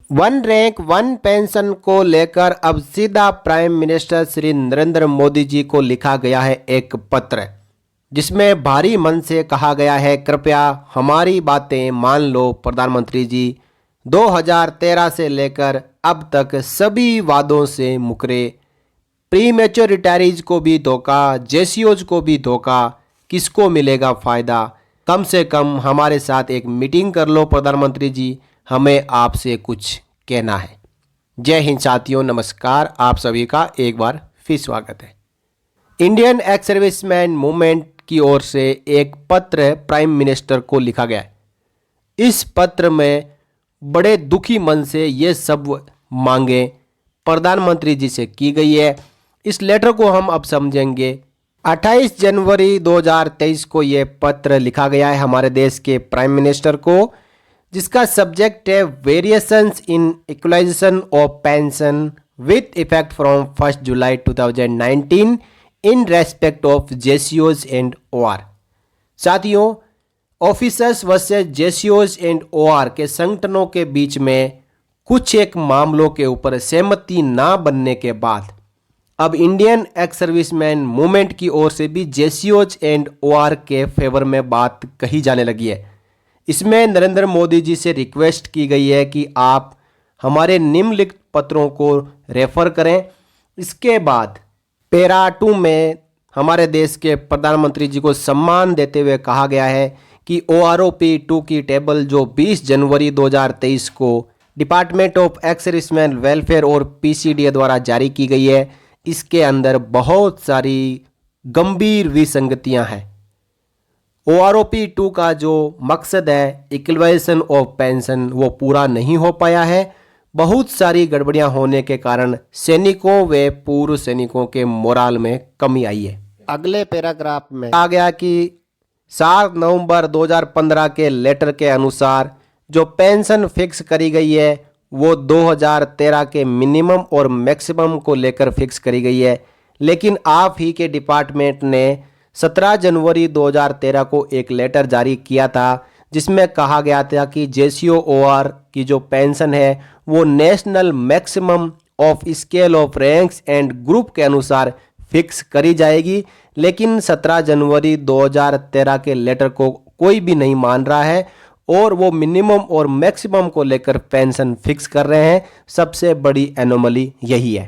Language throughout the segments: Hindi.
वन रैंक वन पेंशन को लेकर अब सीधा प्राइम मिनिस्टर श्री नरेंद्र मोदी जी को लिखा गया है एक पत्र, जिसमें भारी मन से कहा गया है कृपया हमारी बातें मान लो प्रधानमंत्री जी। 2013 से लेकर अब तक सभी वादों से मुकरे, प्री मैच्योर रिटायरीज को भी धोखा, जेसीओज को भी धोखा, किसको मिलेगा फ़ायदा? कम से कम हमारे साथ एक मीटिंग कर लो प्रधानमंत्री जी, हमें आपसे कुछ कहना है। जय हिंद साथियों, नमस्कार। आप सभी का एक बार फिर स्वागत है। इंडियन एक्स सर्विसमैन मूवमेंट की ओर से एक पत्र प्राइम मिनिस्टर को लिखा गया है। इस पत्र में बड़े दुखी मन से ये सब मांगे प्रधानमंत्री जी से की गई है। इस लेटर को हम अब समझेंगे। 28 जनवरी 2023 को ये पत्र लिखा गया है हमारे देश के प्राइम मिनिस्टर को, जिसका सब्जेक्ट है variations in equalisation of pension with effect from 1 July 2019 in respect of जेसीओज एंड ओआर। साथियों, ऑफिसर्स वर्सेस जेसीओज एंड ओआर के संगठनों के बीच में कुछ एक मामलों के ऊपर सहमति ना बनने के बाद अब इंडियन एक्स सर्विसमैन मूवमेंट की ओर से भी जेसीओज एंड ओआर के फेवर में बात कही जाने लगी है। इसमें नरेंद्र मोदी जी से रिक्वेस्ट की गई है कि आप हमारे निम्नलिखित पत्रों को रेफर करें। इसके बाद पैरा 2 में हमारे देश के प्रधानमंत्री जी को सम्मान देते हुए कहा गया है कि OROP 2 की टेबल जो 20 जनवरी 2023 को department of ex serviceman welfare और PCDA द्वारा जारी की गई है, इसके अंदर बहुत सारी गंभीर विसंगतियां हैं। OROP 2 का जो मकसद है इक्वलाइजेशन ऑफ पेंशन वो पूरा नहीं हो पाया है। बहुत सारी गड़बड़ियां होने के कारण सैनिकों व पूर्व सैनिकों के मोराल में कमी आई है। अगले पैराग्राफ में आ गया कि 7 नवंबर 2015 के लेटर के अनुसार जो पेंशन फिक्स करी गई है वो 2013 के मिनिमम और मैक्सिमम को लेकर फिक्स करी गई है। लेकिन आप ही के डिपार्टमेंट ने 17 जनवरी 2013 को एक लेटर जारी किया था, जिसमें कहा गया था कि जेसीओ ओआर की जो पेंशन है वो national maximum of scale of ranks and group के अनुसार फिक्स करी जाएगी। लेकिन 17 जनवरी 2013 के लेटर को कोई भी नहीं मान रहा है और वो मिनिमम और मैक्सिमम को लेकर पेंशन फिक्स कर रहे हैं। सबसे बड़ी एनोमली यही है।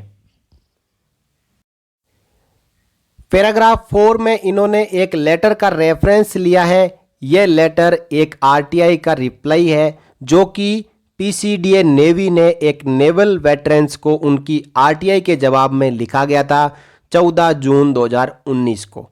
पैराग्राफ 4 में इन्होंने एक लेटर का रेफरेंस लिया है। यह लेटर एक RTI का रिप्लाई है जो कि PCDA नेवी ने एक नेवल वेटरन्स को उनकी RTI के जवाब में लिखा गया था 14 जून 2019 को।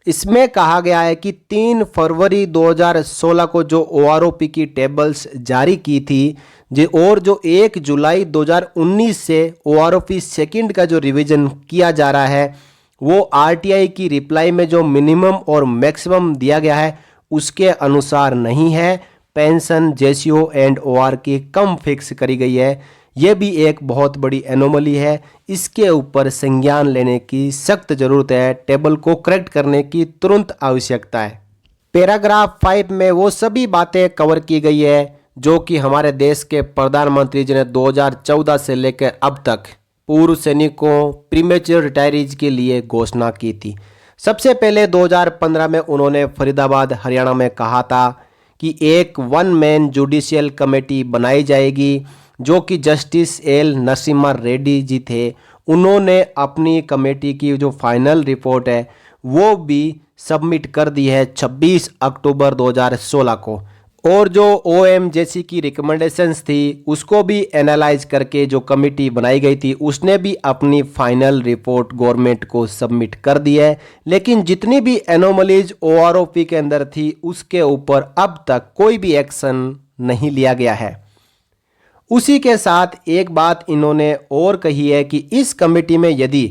इसमें कहा गया है कि 3 फरवरी 2016 को जो OROP की टेबल्स जारी की थी और जो 1 जुलाई 2019 से OROP सेकंड का जो रिवीजन किया जा रहा है वो RTI की रिप्लाई में जो मिनिमम और मैक्सिमम दिया गया है उसके अनुसार नहीं है। पेंशन जेसीओ एंड OR की कम फिक्स करी गई है। ये भी एक बहुत बड़ी एनोमली है। इसके ऊपर संज्ञान लेने की सख्त जरूरत है। टेबल को करेक्ट करने की तुरंत आवश्यकता है। पैराग्राफ 5 में वो सभी बातें कवर की गई है जो कि हमारे देश के प्रधानमंत्री जी ने 2014 से लेकर अब तक पूर्व सैनिकों, प्रीमेच्योर रिटायरीज के लिए घोषणा की थी। सबसे पहले 2015 में उन्होंने फरीदाबाद हरियाणा में कहा था कि एक 1 मैन जुडिशियल कमेटी बनाई जाएगी जो कि जस्टिस एल नरसिम्हा रेड्डी जी थे। उन्होंने अपनी कमेटी की जो फाइनल रिपोर्ट है वो भी सबमिट कर दी है 26 अक्टूबर 2016 को, और जो OMJC की रिकमेंडेशंस थी उसको भी एनालाइज करके जो कमेटी बनाई गई थी उसने भी अपनी फाइनल रिपोर्ट गवर्नमेंट को सबमिट कर दी है। लेकिन जितनी भी एनोमलीज OROP के अंदर थी उसके ऊपर अब तक कोई भी एक्शन नहीं लिया गया है। उसी के साथ एक बात इन्होंने और कही है कि इस कमेटी में यदि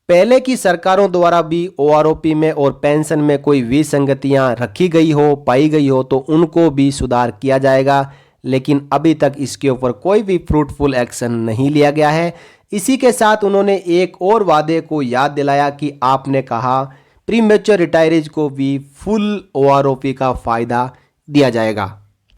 पहले की सरकारों द्वारा भी OROP में और पेंशन में कोई विसंगतियां रखी गई हो, पाई गई हो तो उनको भी सुधार किया जाएगा। लेकिन अभी तक इसके ऊपर कोई भी फ्रूटफुल एक्शन नहीं लिया गया है। इसी के साथ उन्होंने एक और वादे को याद दिलाया कि आपने कहा प्रीमेच्योर रिटायरीज को भी फुल OROP का फ़ायदा दिया जाएगा।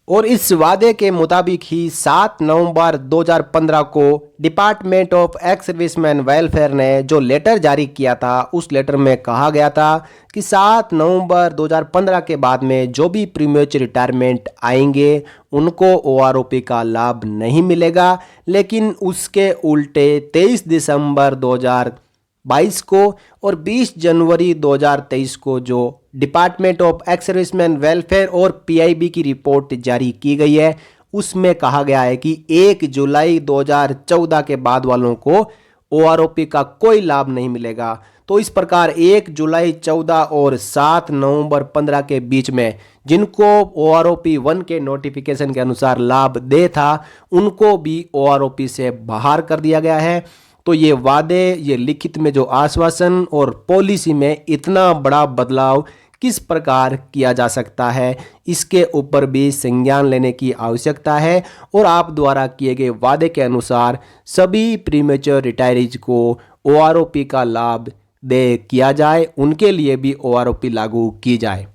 और इस वादे के मुताबिक ही 7 नवंबर 2015 को department of ex serviceman welfare ने जो लेटर जारी किया था, उस लेटर में कहा गया था कि 7 नवंबर 2015 के बाद में जो भी प्रीमेच्योर रिटायरमेंट आएंगे उनको ओआरओपी का लाभ नहीं मिलेगा, लेकिन उसके उल्टे 23 दिसंबर 2022 को और 20 जनवरी 2023 को जो department of ex serviceman welfare और पीआईबी की रिपोर्ट जारी की गई है, उसमें कहा गया है कि 1 जुलाई 2014 के बाद वालों को ओआरओपी का कोई लाभ नहीं मिलेगा। तो इस प्रकार 1 जुलाई 14 और 7 नवंबर 15 के बीच में जिनको ओआरओपी 1 के नोटिफिकेशन के अनुसार लाभ दे था, उनको भी ओआरओपी से बाहर कर दिया गया है। तो ये वादे, ये लिखित में जो आश्वासन और पॉलिसी में इतना बड़ा बदलाव किस प्रकार किया जा सकता है, इसके ऊपर भी संज्ञान लेने की आवश्यकता है। और आप द्वारा किए गए वादे के अनुसार सभी प्रीमेच्योर रिटायरीज को ओआरओपी का लाभ दे किया जाए, उनके लिए भी ओआरओपी लागू की जाए।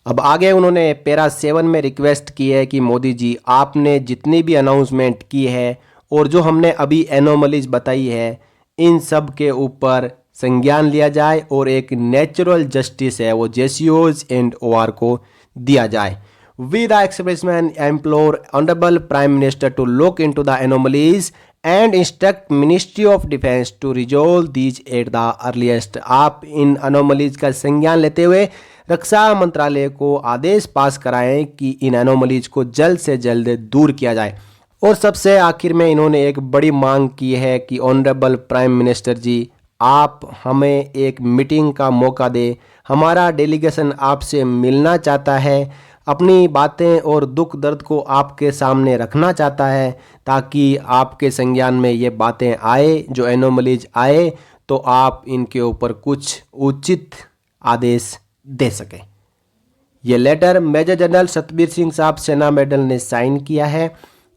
अब आगे उन्होंने पैरा 7 में रिक्वेस्ट की है कि मोदी जी, आपने जितनी भी अनाउंसमेंट की है और जो हमने अभी एनोमलीज बताई है, इन सब के ऊपर संज्ञान लिया जाए और एक नेचुरल जस्टिस है वो जेसीओज एंड ओआर को दिया जाए। We the ex serviceman implore honourable prime minister to look into the anomalies and instruct ministry of defence to resolve these at the earliest. आप इन एनोमलीज का संज्ञान लेते हुए रक्षा मंत्रालय को आदेश पास कराएं कि इन एनोमलीज को जल्द से जल्द दूर किया जाए। और सबसे आखिर में इन्होंने एक बड़ी मांग की है कि ऑनरेबल प्राइम मिनिस्टर जी, आप हमें एक मीटिंग का मौका दें, हमारा डेलीगेशन आपसे मिलना चाहता है, अपनी बातें और दुख दर्द को आपके सामने रखना चाहता है, ताकि आपके संज्ञान में ये बातें आए, जो एनोमलीज आए, तो आप इनके ऊपर कुछ उचित आदेश दे सकें। ये letter major general Satbir Singh साहब सेना मेडल ने साइन किया है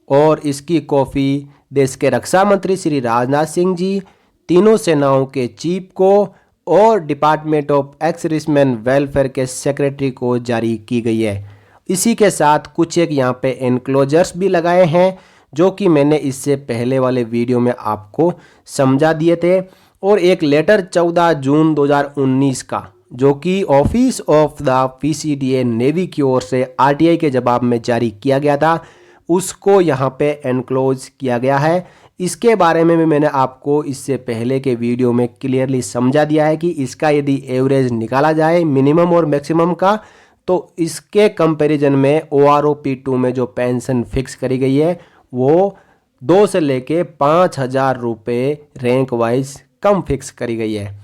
और इसकी कॉपी देश के रक्षा मंत्री श्री राजनाथ सिंह जी, तीनों सेनाओं के चीफ को और department of ex serviceman welfare के सेक्रेटरी को जारी की गई है। इसी के साथ कुछ एक यहाँ पे एनक्लोजर्स भी लगाए हैं, जो कि मैंने इससे पहले वाले वीडियो में आपको समझा दिए थे। और एक लेटर 14 जून 2019 का, जो कि office of the PCDA navy की ओर से आरटीआई के जवाब में जारी किया गया था, उसको यहाँ पे एनक्लोज किया गया है। इसके बारे में भी मैंने आपको इससे पहले के वीडियो में क्लियरली समझा दिया है कि इसका यदि एवरेज निकाला जाए मिनिमम और मैक्सिमम का, तो इसके कंपैरिजन में OROP2 में जो पेंशन फिक्स करी गई है वो 2 से लेके 5,000 रुपये रैंक वाइज कम फिक्स करी गई है।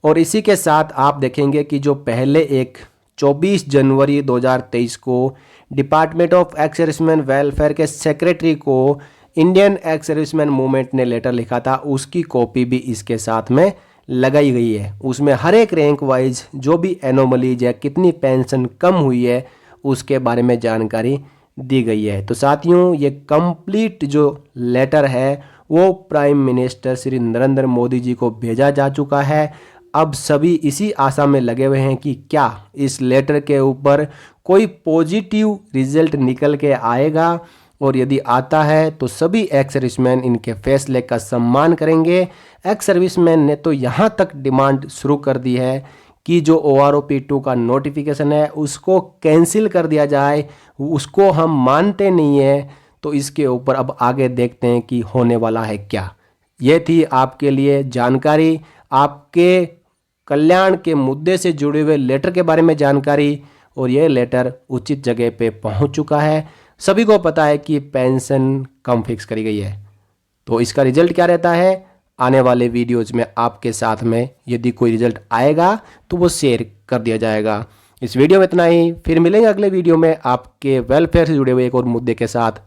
और इसी के साथ आप देखेंगे कि जो पहले एक 24 जनवरी 2023 को department of ex serviceman welfare के सेक्रेटरी को इंडियन एक्स सर्विसमैन मूवमेंट ने लेटर लिखा था, उसकी कॉपी भी इसके साथ में लगाई गई है। उसमें हर एक रैंक वाइज जो भी एनोमलीज है, कितनी पेंशन कम हुई है, उसके बारे में जानकारी दी गई है। तो साथियों, ये कंप्लीट जो लेटर है वो प्राइम मिनिस्टर श्री नरेंद्र मोदी जी को भेजा जा चुका है। अब सभी इसी आशा में लगे हुए हैं कि क्या इस लेटर के ऊपर कोई पॉजिटिव रिजल्ट निकल के आएगा, और यदि आता है तो सभी एक्स सर्विसमैन इनके फैसले का सम्मान करेंगे। एक्स सर्विसमैन ने तो यहाँ तक डिमांड शुरू कर दी है कि जो OROP2 का नोटिफिकेशन है उसको कैंसिल कर दिया जाए, उसको हम मानते नहीं हैं। तो इसके ऊपर अब आगे देखते हैं कि होने वाला है क्या। ये थी आपके लिए जानकारी, आपके कल्याण के मुद्दे से जुड़े हुए लेटर के बारे में जानकारी। और ये लेटर उचित जगह पे पहुंच चुका है। सभी को पता है कि पेंशन कम फिक्स करी गई है। तो इसका रिजल्ट क्या रहता है, आने वाले वीडियोज में आपके साथ में यदि कोई रिजल्ट आएगा तो वो शेयर कर दिया जाएगा। इस वीडियो में इतना ही, फिर मिलेंगे अगले वीडियो में आपके वेलफेयर से जुड़े हुए एक और मुद्दे के साथ।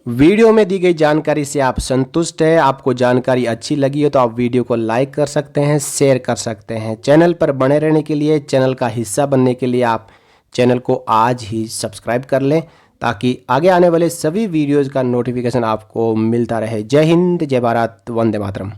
वीडियो में दी गई जानकारी से आप संतुष्ट हैं, आपको जानकारी अच्छी लगी है तो आप वीडियो को लाइक कर सकते हैं, शेयर कर सकते हैं। चैनल पर बने रहने के लिए, चैनल का हिस्सा बनने के लिए आप चैनल को आज ही सब्सक्राइब कर लें, ताकि आगे आने वाले सभी वीडियोज़ का नोटिफिकेशन आपको मिलता रहे। जय हिंद, जय भारत, वंदे मातरम।